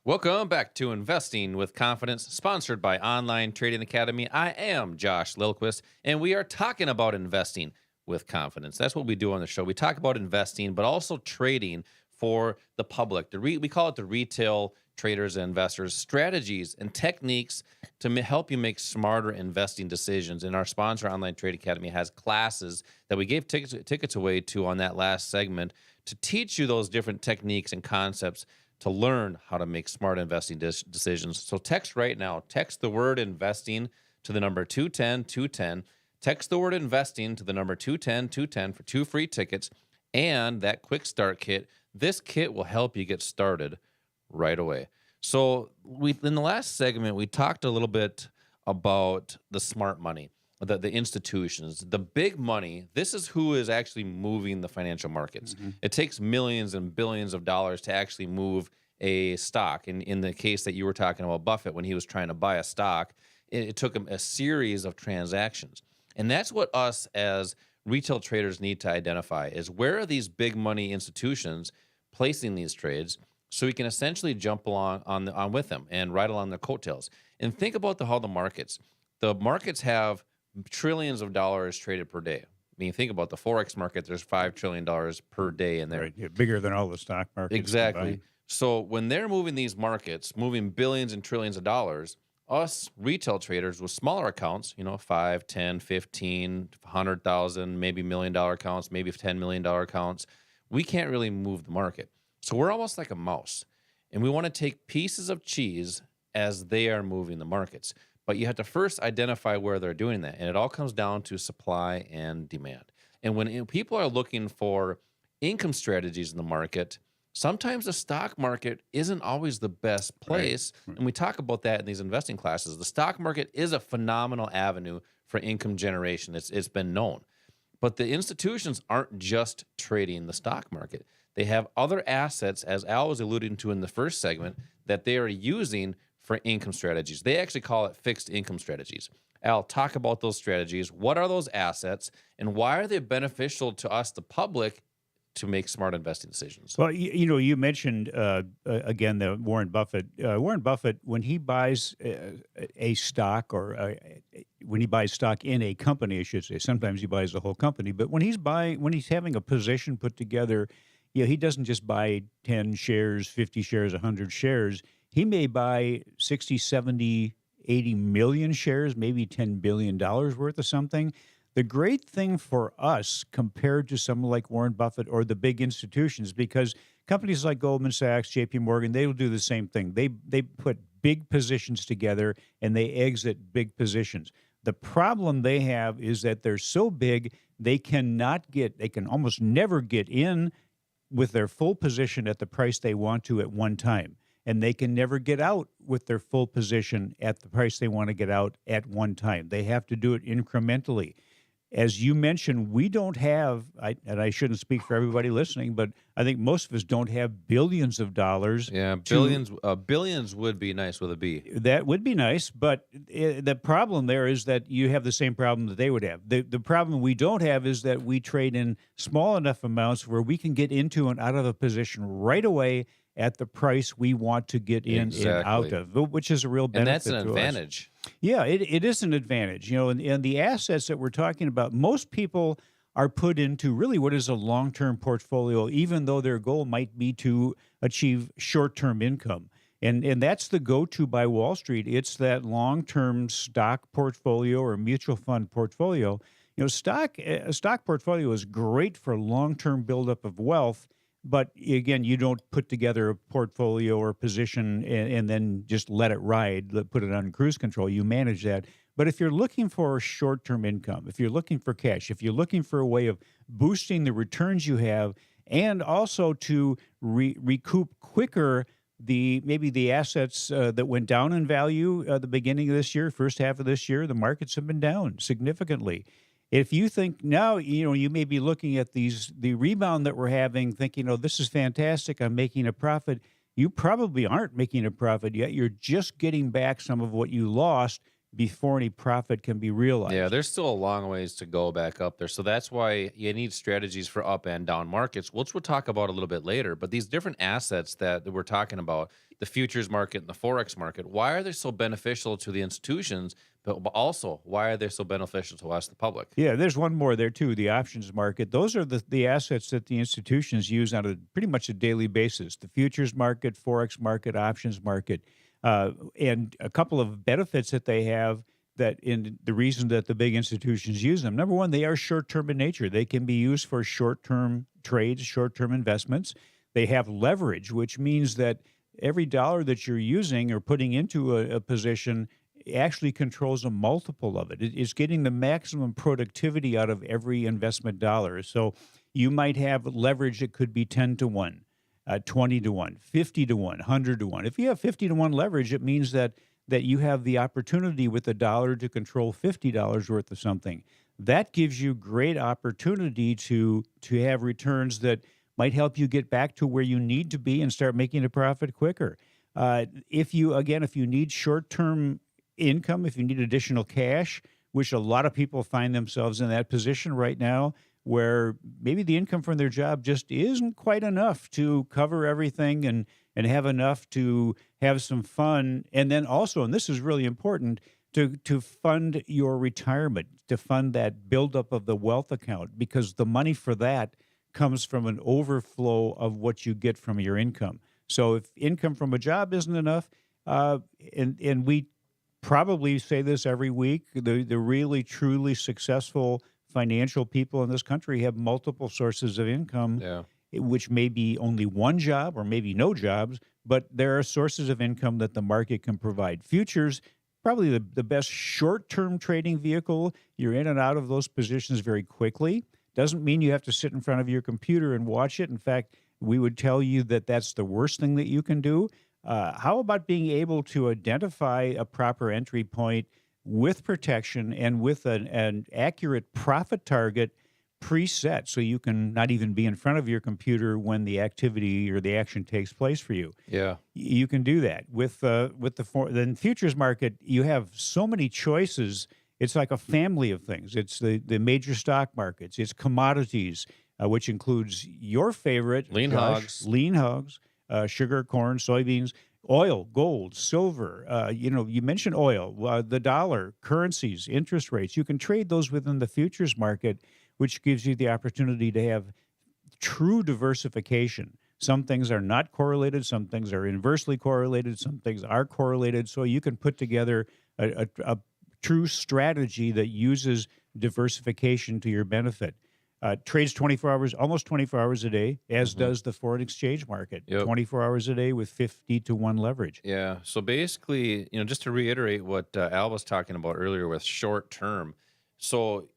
Welcome back to Investing with Confidence, sponsored by Online Trading Academy. I am Josh Lilquist, and we are talking about investing with confidence. That's what we do on the show. We talk about investing, but also trading for the public. We call it the retail traders and investors, strategies and techniques to help you make smarter investing decisions. And our sponsor, Online Trade Academy, has classes that we gave tickets away to on that last segment to teach you those different techniques and concepts to learn how to make smart investing decisions. So text right now. Text the word investing to the number 210-210. Text the word investing to the number 210-210 for 2 free tickets and that quick start kit. This kit will help you get started right away. So in the last segment, we talked a little bit about the smart money, the institutions, the big money. This is who is actually moving the financial markets. It takes millions and billions of dollars to actually move a stock. In the case that you were talking about Buffett, when he was trying to buy a stock, it took him a series of transactions. And that's what us as retail traders need to identify is where are these big money institutions placing these trades so we can essentially jump along on with them and ride along their coattails. And think about how the markets have trillions of dollars traded per day. I mean, think about the Forex market. There's $5 trillion per day in there. Right, yeah, bigger than all the stock markets. Exactly. Combined. So when they're moving these markets, moving billions and trillions of dollars, us retail traders with smaller accounts, 5, 10, 15, 100,000, maybe $1 million accounts, maybe $10 million accounts, we can't really move the market. So we're almost like a mouse, and we want to take pieces of cheese as they are moving the markets. But you have to first identify where they're doing that. And it all comes down to supply and demand. And when people are looking for income strategies in the market, sometimes the stock market isn't always the best place. Right. And we talk about that in these investing classes. The stock market is a phenomenal avenue for income generation. It's been known. But the institutions aren't just trading the stock market. They have other assets, as Al was alluding to in the first segment, that they are using for income strategies. They actually call it fixed income strategies. Al, talk about those strategies. What are those assets, and why are they beneficial to us, the public, to make smart investing decisions? Well, you mentioned again the Warren Buffett. Warren Buffett, when he buys a stock or when he buys stock in a company, I should say. Sometimes he buys the whole company, but when he's having a position put together, he doesn't just buy 10 shares, 50 shares, 100 shares. He may buy 60, 70, 80 million shares, maybe $10 billion worth of something. The great thing for us compared to someone like Warren Buffett or the big institutions, because companies like Goldman Sachs, JP Morgan, they will do the same thing. They put big positions together and they exit big positions. The problem they have is that they're so big, they can almost never get in with their full position at the price they want to at one time. And they can never get out with their full position at the price they want to get out at one time. They have to do it incrementally. As you mentioned, we don't have, and I shouldn't speak for everybody listening, but I think most of us don't have billions of dollars. Yeah, billions would be nice with a B. That would be nice, but the problem there is that you have the same problem that they would have. The problem we don't have is that we trade in small enough amounts where we can get into and out of a position right away at the price we want to get in and out of, which is a real benefit to us. And that's an advantage. Yeah, it is an advantage. And the assets that we're talking about, most people are put into really what is a long-term portfolio, even though their goal might be to achieve short-term income. And that's the go-to by Wall Street. It's that long-term stock portfolio or mutual fund portfolio. A stock portfolio is great for long-term buildup of wealth. But again, you don't put together a portfolio or a position and then just let it ride, put it on cruise control. You manage that. But if you're looking for short-term income, if you're looking for cash, if you're looking for a way of boosting the returns you have, and also to recoup quicker maybe the assets that went down in value at the beginning of this year, first half of this year, the markets have been down significantly. If you think now, you may be looking at the rebound that we're having, thinking, this is fantastic, I'm making a profit. You probably aren't making a profit yet. You're just getting back some of what you lost before any profit can be Yeah, realized. there's still a long ways to go back up there. So that's why you need strategies for up and down markets, which we'll talk about a little bit later. But these different assets that we're talking about, the futures market and the Forex market, why are they so beneficial to the institutions? But also, why are they so beneficial to us, the public? Yeah, there's one more there too, the options market. Those are the assets that the institutions use on a pretty much a daily basis. The futures market, Forex market, options market, and a couple of benefits that they have that in the reason that the big institutions use them. Number one, they are short-term in nature. They can be used for short-term trades, short-term investments. They have leverage, which means that every dollar that you're using or putting into a position actually controls a multiple of it. It is getting the maximum productivity out of every investment dollar. So you might have leverage that could be 10 to 1, 20 to 1, 50 to 1, 100 to 1. If you have 50 to 1 leverage, it means that you have the opportunity with a dollar to control $50 worth of something. That gives you great opportunity to have returns that might help you get back to where you need to be and start making a profit quicker. If you need short-term income, if you need additional cash, which a lot of people find themselves in that position right now, where maybe the income from their job just isn't quite enough to cover everything and have enough to have some fun. And then also, and this is really important, to fund your retirement, to fund that buildup of the wealth account, because the money for that comes from an overflow of what you get from your income. So if income from a job isn't enough, and we probably say this every week, the really truly successful financial people in this country have multiple sources of income, Yeah. which may be only one job or maybe no jobs, but there are sources of income that the market can provide. Futures, probably the best short-term trading vehicle. You're in and out of those positions very quickly. Doesn't mean you have to sit in front of your computer and watch it. In fact, we would tell you that that's the worst thing that you can do. How about being able to identify a proper entry point with protection and with an accurate profit target preset, so you can not even be in front of your computer when the activity or the action takes place for you? Yeah. You can do that with the futures market. You have so many choices. It's like a family of things. It's the major stock markets. It's commodities, which includes your favorite, Lean Josh, hogs. lean hogs, sugar, corn, soybeans, oil, gold, silver. You mentioned oil, the dollar, currencies, interest rates. You can trade those within the futures market, which gives you the opportunity to have true diversification. Some things are not correlated. Some things are inversely correlated. Some things are correlated. So you can put together a true strategy that uses diversification to your benefit. Trades 24 hours, almost 24 hours a day, as does the foreign exchange market, Yep. 24 hours a day with 50 to 1 leverage. Yeah. So basically, just to reiterate what Al was talking about earlier with short term. So,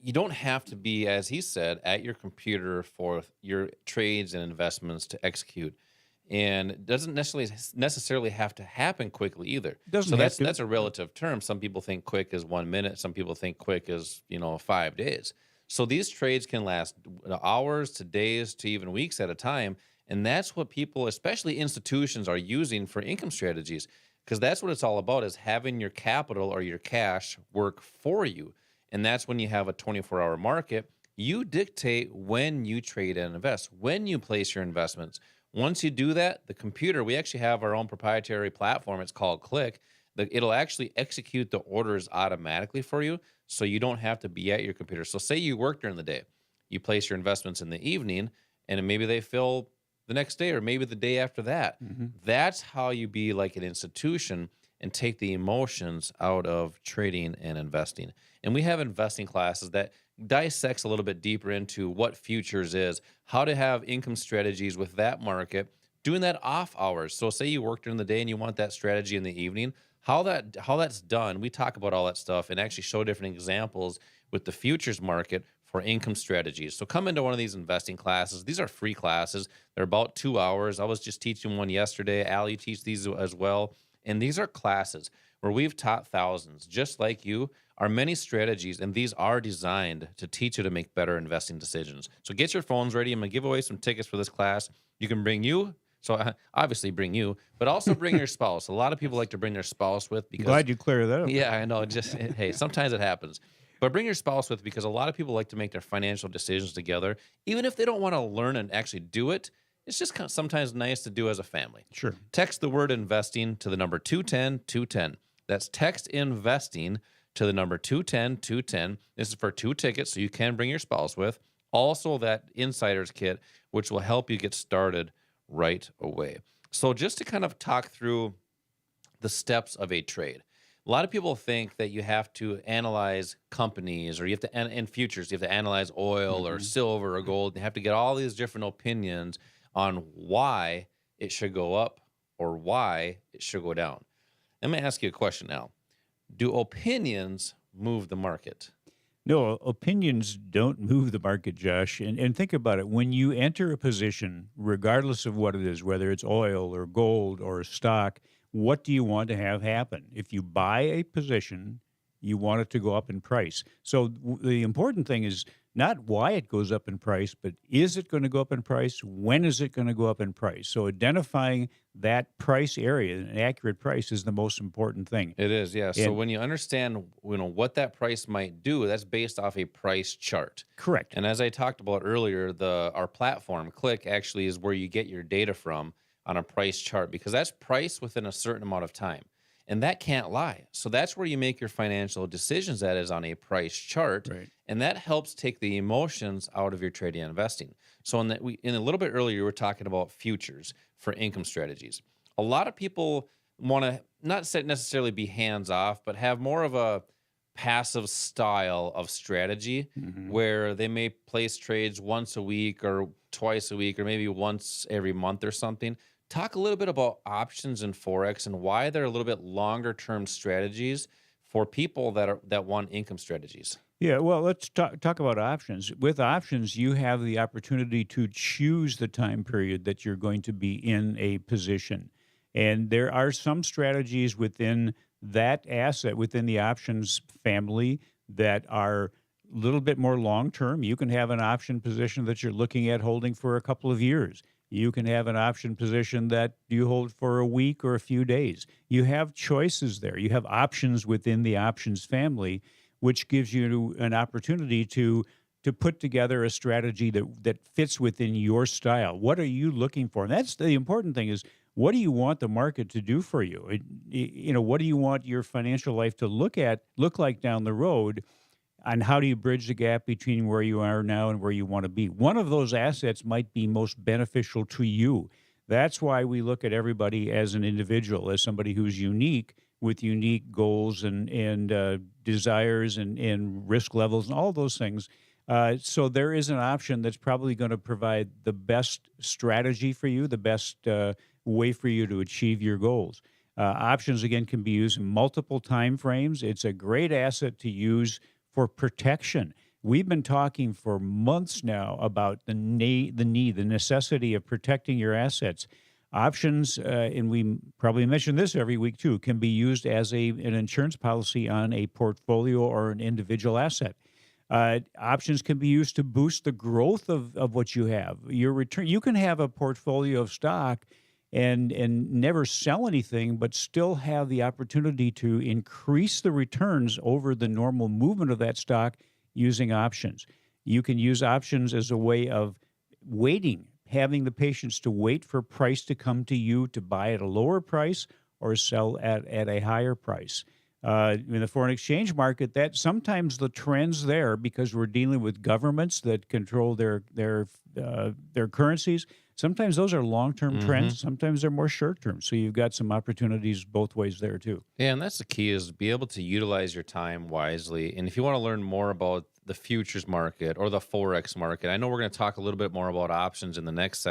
you don't have to be, as he said, at your computer for your trades and investments to execute. And it doesn't necessarily have to happen quickly either. Doesn't So have to. that's a relative term. Some people think quick is 1 minute. Some people think quick is 5 days. So these trades can last hours to days to even weeks at a time. And that's what people, especially institutions, are using for income strategies, because that's what it's all about, is having your capital or your cash work for you. And that's when you have a 24-hour market. You dictate when you trade and invest, when you place your investments. Once you do that, the computer, we actually have our own proprietary platform. It's called Click. It'll actually execute the orders automatically for you, so you don't have to be at your computer. So say you work during the day, you place your investments in the evening, and maybe they fill the next day or maybe the day after that. That's how you be like an institution and take the emotions out of trading and investing. And we have investing classes that dissects a little bit deeper into what futures is, how to have income strategies with that market, doing that off hours. So say you work during the day and you want that strategy in the evening, how that's done. We talk about all that stuff and actually show different examples with the futures market for income strategies. So come into one of these investing classes. These are free classes. They're about 2 hours. I was just teaching one yesterday. Allie teaches these as well. And these are classes where we've taught thousands, just like you, are many strategies, and these are designed to teach you to make better investing decisions. So get your phones ready. I'm going to give away some tickets for this class. You can bring you, So obviously bring you, but also bring your spouse. A lot of people like to bring their spouse with I'm because, glad you cleared that up. yeah, I know. Just hey, sometimes it happens. But bring your spouse with because a lot of people like to make their financial decisions together, even if they don't want to learn and actually do it. It's just sometimes nice to do as a family. Sure. Text the word investing to the number 210 210. That's text investing to the number 210 210. This is for 2 tickets, so you can bring your spouse with. Also, that insider's kit, which will help you get started right away. So, just to kind of talk through the steps of a trade. A lot of people think that you have to analyze companies or you have to, in futures, you have to analyze oil or Hmm. silver or gold. You have to get all these different opinions on why it should go up or why it should go down. Let me ask you a question now. Do opinions move the market? No, opinions don't move the market, Josh. And think about it. When you enter a position, regardless of what it is, whether it's oil or gold or stock, what do you want to have happen? If you buy a position, you want it to go up in price. So the important thing is not why it goes up in price, but is it going to go up in price? When is it going to go up in price? So identifying that price area, an accurate price, is the most important thing. It is, yeah. So And when you understand, what that price might do, that's based off a price chart. correct. And as I talked about earlier, our platform, Click, actually is where you get your data from on a price chart because that's priced within a certain amount of time. And that can't lie. So that's where you make your financial decisions at is on a price chart. Right. And that helps take the emotions out of your trading and investing. So in a little bit earlier, we were talking about futures for income strategies. A lot of people want to necessarily be hands off, but have more of a passive style of strategy Mhm. where they may place trades once a week or twice a week or maybe once every month or something. Talk a little bit about options in Forex and why they're a little bit longer term strategies for people that want income strategies. Yeah, well, let's talk about options. With options, you have the opportunity to choose the time period that you're going to be in a position. And there are some strategies within that asset, within the options family, that are a little bit more long term. You can have an option position that you're looking at holding for a couple of years. You can have an option position that you hold for a week or a few days. You have choices there. You have options within the options family, which gives you an opportunity to put together a strategy that fits within your style. What are you looking for? And that's the important thing is what do you want the market to do for you? What do you want your financial life to look like down the road? And how do you bridge the gap between where you are now and where you want to be? One of those assets might be most beneficial to you. That's why we look at everybody as an individual, as somebody who's unique with unique goals and desires and risk levels and all those things. So there is an option that's probably going to provide the best strategy for you, the best way for you to achieve your goals. Options again can be used in multiple time frames. It's a great asset to use for protection. We've been talking for months now about the necessity of protecting your assets. Options, and we probably mention this every week too, can be used as an insurance policy on a portfolio or an individual asset. Options can be used to boost the growth of what you have. Your return. You can have a portfolio of stock and never sell anything, but still have the opportunity to increase the returns over the normal movement of that stock using options. You can use options as a way of waiting, having the patience to wait for price to come to you to buy at a lower price or sell at a higher price. In the foreign exchange market, that sometimes the trends there because we're dealing with governments that control their currencies. Sometimes those are long-term Hmm. trends. Sometimes they're more short-term. So you've got some opportunities both ways there too. Yeah, and that's the key is be able to utilize your time wisely. And if you want to learn more about the futures market or the Forex market, I know we're going to talk a little bit more about options in the next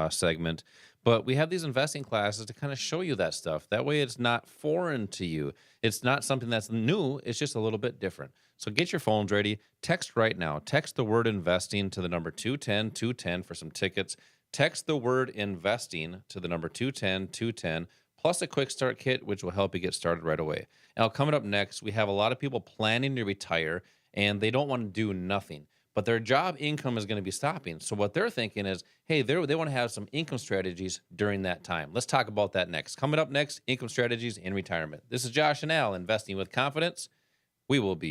segment, but we have these investing classes to kind of show you that stuff. That way it's not foreign to you. It's not something that's new. It's just a little bit different. So get your phones ready. Text right now. Text the word investing to the number 210 210 for some tickets. Text the word investing to the number 210 210 plus a quick start kit, which will help you get started right away. Now, coming up next, we have a lot of people planning to retire and they don't want to do nothing. but their job income is going to be stopping. So what they're thinking is, hey, they want to have some income strategies during that time. Let's talk about that next. Coming up next, income strategies in retirement. This is Josh and Al, investing with confidence. We will be